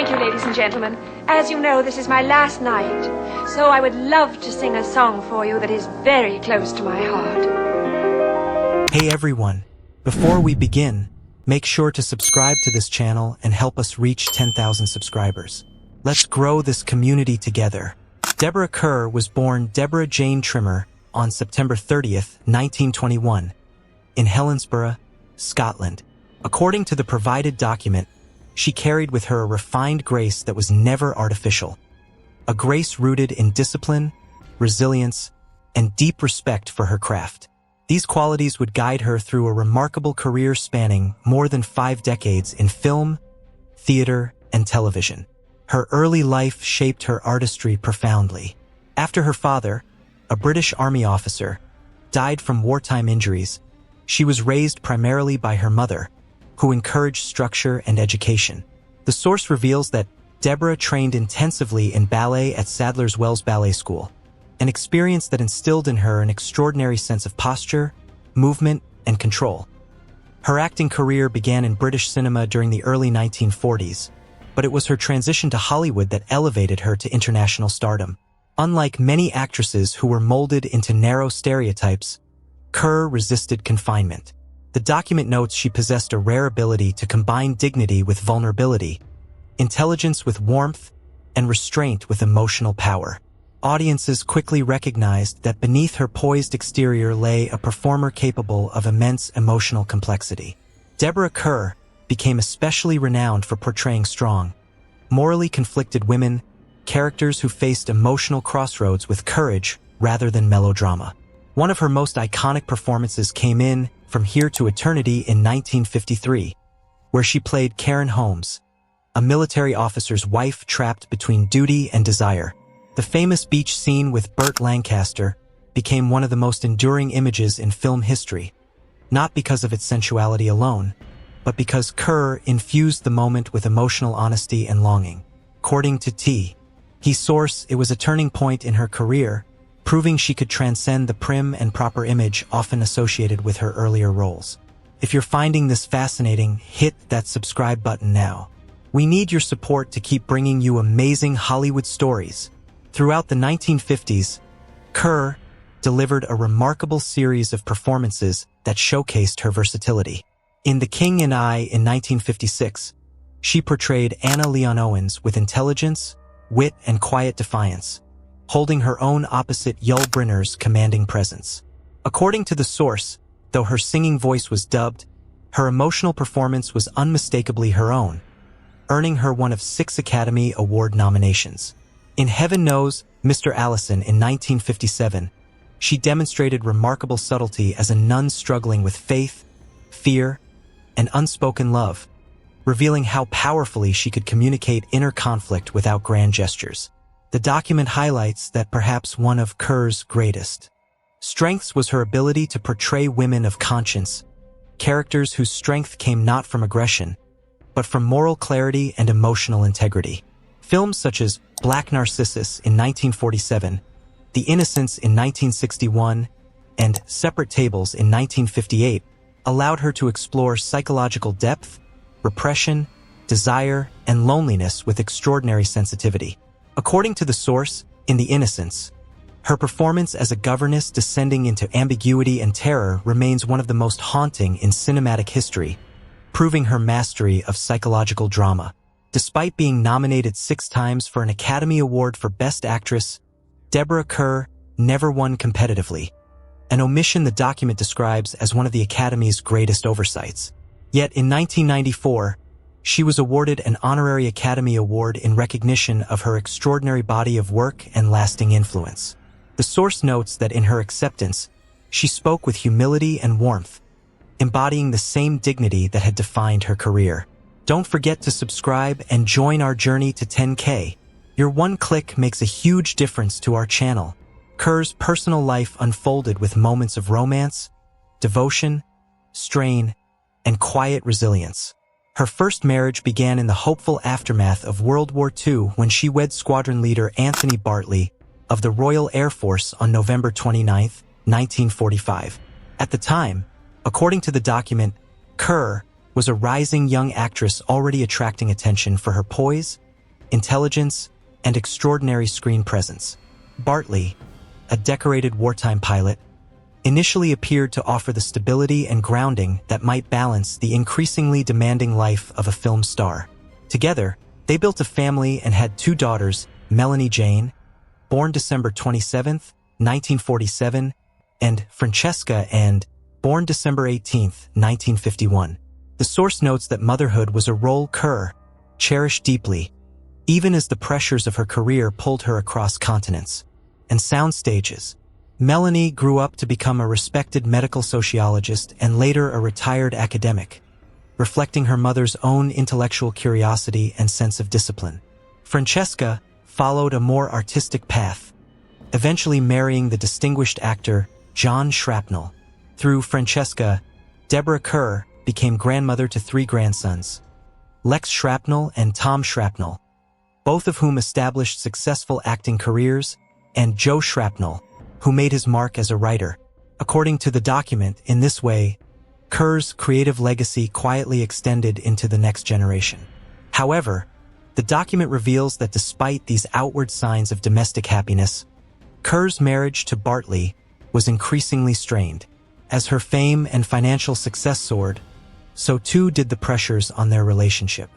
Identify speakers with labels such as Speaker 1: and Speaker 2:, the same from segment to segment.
Speaker 1: Thank you, ladies and gentlemen. As you know, this is my last night, so I would love to sing a song for you that is very close to my heart.
Speaker 2: Hey everyone, before we begin, make sure to subscribe to this channel and help us reach 10,000 subscribers. Let's grow this community together. Deborah Kerr was born Deborah Jane Trimmer on September 30th, 1921, in Helensburgh, Scotland. According to the provided document, she carried with her a refined grace that was never artificial, a grace rooted in discipline, resilience, and deep respect for her craft. These qualities would guide her through a remarkable career spanning more than 5 decades in film, theater, and television. Her early life shaped her artistry profoundly. After her father, a British Army officer, died from wartime injuries, she was raised primarily by her mother, who encouraged structure and education. The source reveals that Deborah trained intensively in ballet at Sadler's Wells Ballet School, an experience that instilled in her an extraordinary sense of posture, movement, and control. Her acting career began in British cinema during the early 1940s, but it was her transition to Hollywood that elevated her to international stardom. Unlike many actresses who were molded into narrow stereotypes, Kerr resisted confinement. The document notes she possessed a rare ability to combine dignity with vulnerability, intelligence with warmth, and restraint with emotional power. Audiences quickly recognized that beneath her poised exterior lay a performer capable of immense emotional complexity. Deborah Kerr became especially renowned for portraying strong, morally conflicted women, characters who faced emotional crossroads with courage rather than melodrama. One of her most iconic performances came in From Here to Eternity in 1953, where she played Karen Holmes, a military officer's wife trapped between duty and desire. The famous beach scene with Burt Lancaster became one of the most enduring images in film history, not because of its sensuality alone, but because Kerr infused the moment with emotional honesty and longing. According to T.'s source, it was a turning point in her career, proving she could transcend the prim and proper image often associated with her earlier roles. If you're finding this fascinating, hit that subscribe button now. We need your support to keep bringing you amazing Hollywood stories. Throughout the 1950s, Kerr delivered a remarkable series of performances that showcased her versatility. In The King and I in 1956, she portrayed Anna Leon Owens with intelligence, wit, and quiet defiance, holding her own opposite Yul Brynner's commanding presence. According to the source, though her singing voice was dubbed, her emotional performance was unmistakably her own, earning her one of 6 Academy Award nominations. In Heaven Knows, Mr. Allison in 1957, she demonstrated remarkable subtlety as a nun struggling with faith, fear, and unspoken love, revealing how powerfully she could communicate inner conflict without grand gestures. The document highlights that perhaps one of Kerr's greatest strengths was her ability to portray women of conscience, characters whose strength came not from aggression, but from moral clarity and emotional integrity. Films such as Black Narcissus in 1947, The Innocents in 1961, and Separate Tables in 1958 allowed her to explore psychological depth, repression, desire, and loneliness with extraordinary sensitivity. According to the source, in The Innocents, her performance as a governess descending into ambiguity and terror remains one of the most haunting in cinematic history, proving her mastery of psychological drama. Despite being nominated 6 times for an Academy Award for Best Actress, Deborah Kerr never won competitively, an omission the document describes as one of the Academy's greatest oversights. Yet in 1994, she was awarded an honorary Academy Award in recognition of her extraordinary body of work and lasting influence. The source notes that in her acceptance, she spoke with humility and warmth, embodying the same dignity that had defined her career. Don't forget to subscribe and join our journey to 10K. Your one click makes a huge difference to our channel. Kerr's personal life unfolded with moments of romance, devotion, strain, and quiet resilience. Her first marriage began in the hopeful aftermath of World War II when she wed squadron leader Anthony Bartley of the Royal Air Force on November 29, 1945. At the time, according to the document, Kerr was a rising young actress already attracting attention for her poise, intelligence, and extraordinary screen presence. Bartley, a decorated wartime pilot, initially appeared to offer the stability and grounding that might balance the increasingly demanding life of a film star. Together, they built a family and had two daughters, Melanie Jane, born December 27, 1947, and Francesca and born December 18, 1951. The source notes that motherhood was a role Kerr cherished deeply, even as the pressures of her career pulled her across continents and sound stages. Melanie grew up to become a respected medical sociologist and later a retired academic, reflecting her mother's own intellectual curiosity and sense of discipline. Francesca followed a more artistic path, eventually marrying the distinguished actor John Shrapnel. Through Francesca, Deborah Kerr became grandmother to three grandsons, Lex Shrapnel and Tom Shrapnel, both of whom established successful acting careers, and Joe Shrapnel, who made his mark as a writer. According to the document, in this way, Kerr's creative legacy quietly extended into the next generation. However, the document reveals that despite these outward signs of domestic happiness, Kerr's marriage to Bartley was increasingly strained. As her fame and financial success soared, so too did the pressures on their relationship.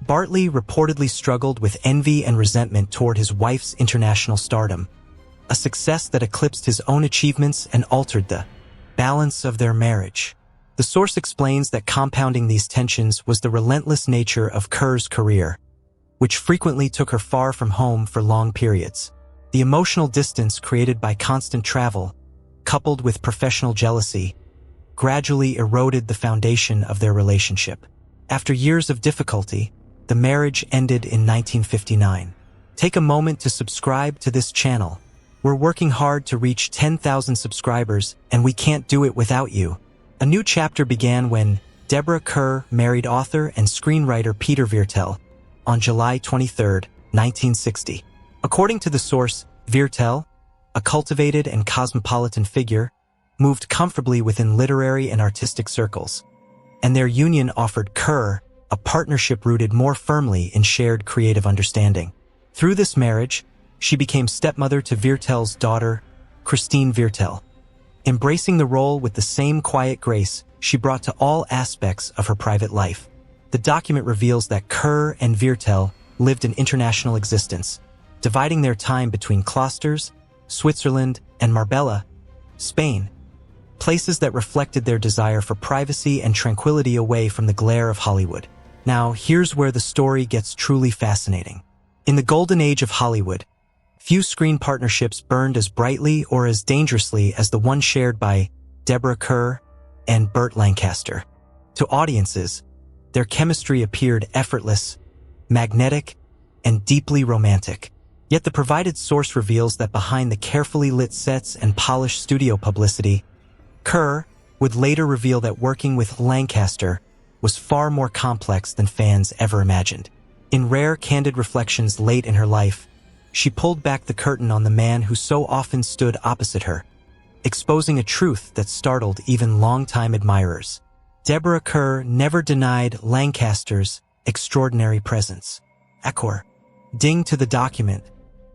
Speaker 2: Bartley reportedly struggled with envy and resentment toward his wife's international stardom, a success that eclipsed his own achievements and altered the balance of their marriage. The source explains that compounding these tensions was the relentless nature of Kerr's career, which frequently took her far from home for long periods. The emotional distance created by constant travel, coupled with professional jealousy, gradually eroded the foundation of their relationship. After years of difficulty, the marriage ended in 1959. Take a moment to subscribe to this channel. We're working hard to reach 10,000 subscribers, and we can't do it without you. A new chapter began when Deborah Kerr married author and screenwriter Peter Viertel on July 23, 1960. According to the source, Viertel, a cultivated and cosmopolitan figure, moved comfortably within literary and artistic circles, and their union offered Kerr a partnership rooted more firmly in shared creative understanding. Through this marriage, she became stepmother to Viertel's daughter, Christine Viertel. Embracing the role with the same quiet grace she brought to all aspects of her private life. The document reveals that Kerr and Viertel lived an international existence, dividing their time between Klosters, Switzerland, and Marbella, Spain, places that reflected their desire for privacy and tranquility away from the glare of Hollywood. Now, here's where the story gets truly fascinating. In the golden age of Hollywood, few screen partnerships burned as brightly or as dangerously as the one shared by Deborah Kerr and Burt Lancaster. To audiences, their chemistry appeared effortless, magnetic, and deeply romantic. Yet the provided source reveals that behind the carefully lit sets and polished studio publicity, Kerr would later reveal that working with Lancaster was far more complex than fans ever imagined. In rare, candid reflections late in her life, she pulled back the curtain on the man who so often stood opposite her, exposing a truth that startled even longtime admirers. Deborah Kerr never denied Lancaster's extraordinary presence. According to the document,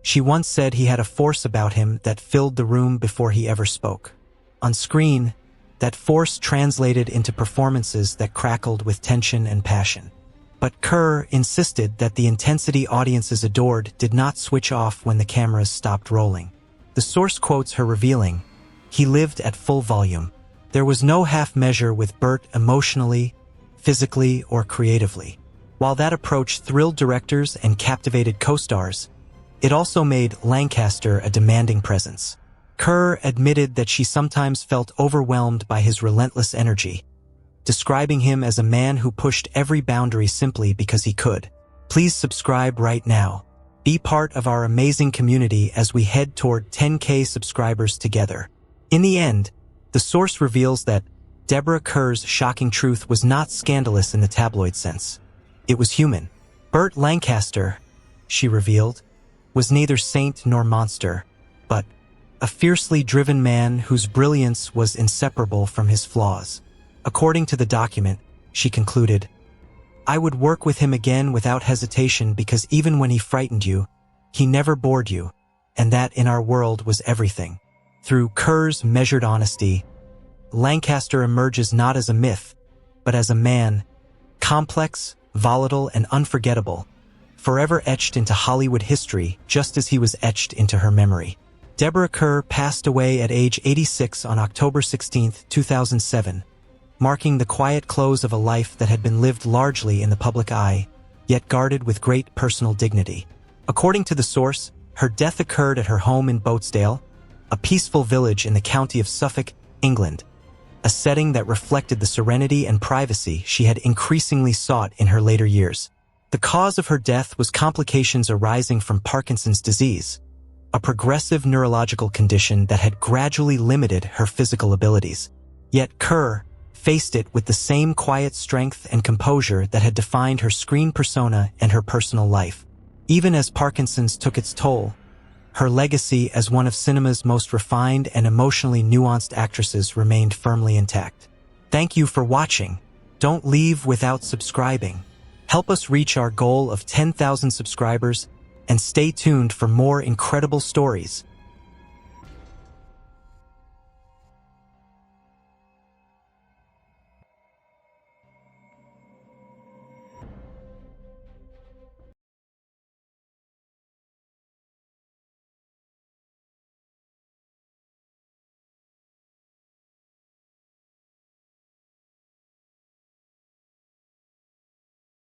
Speaker 2: she once said he had a force about him that filled the room before he ever spoke. On screen, that force translated into performances that crackled with tension and passion. But Kerr insisted that the intensity audiences adored did not switch off when the cameras stopped rolling. The source quotes her revealing, "He lived at full volume. There was no half measure with Burt emotionally, physically, or creatively." While that approach thrilled directors and captivated co-stars, it also made Lancaster a demanding presence. Kerr admitted that she sometimes felt overwhelmed by his relentless energy, describing him as a man who pushed every boundary simply because he could. Please subscribe right now. Be part of our amazing community as we head toward 10K subscribers together. In the end, the source reveals that Deborah Kerr's shocking truth was not scandalous in the tabloid sense. It was human. Burt Lancaster, she revealed, was neither saint nor monster, but a fiercely driven man whose brilliance was inseparable from his flaws. According to the document, she concluded, I would work with him again without hesitation because even when he frightened you, he never bored you, and that in our world was everything. Through Kerr's measured honesty, Lancaster emerges not as a myth, but as a man, complex, volatile, and unforgettable, forever etched into Hollywood history just as he was etched into her memory. Deborah Kerr passed away at age 86 on October 16, 2007, marking the quiet close of a life that had been lived largely in the public eye, yet guarded with great personal dignity. According to the source, her death occurred at her home in Boatsdale, a peaceful village in the county of Suffolk, England, a setting that reflected the serenity and privacy she had increasingly sought in her later years. The cause of her death was complications arising from Parkinson's disease, a progressive neurological condition that had gradually limited her physical abilities. Yet Kerr faced it with the same quiet strength and composure that had defined her screen persona and her personal life. Even as Parkinson's took its toll, her legacy as one of cinema's most refined and emotionally nuanced actresses remained firmly intact. Thank you for watching. Don't leave without subscribing. Help us reach our goal of 10,000 subscribers and stay tuned for more incredible stories.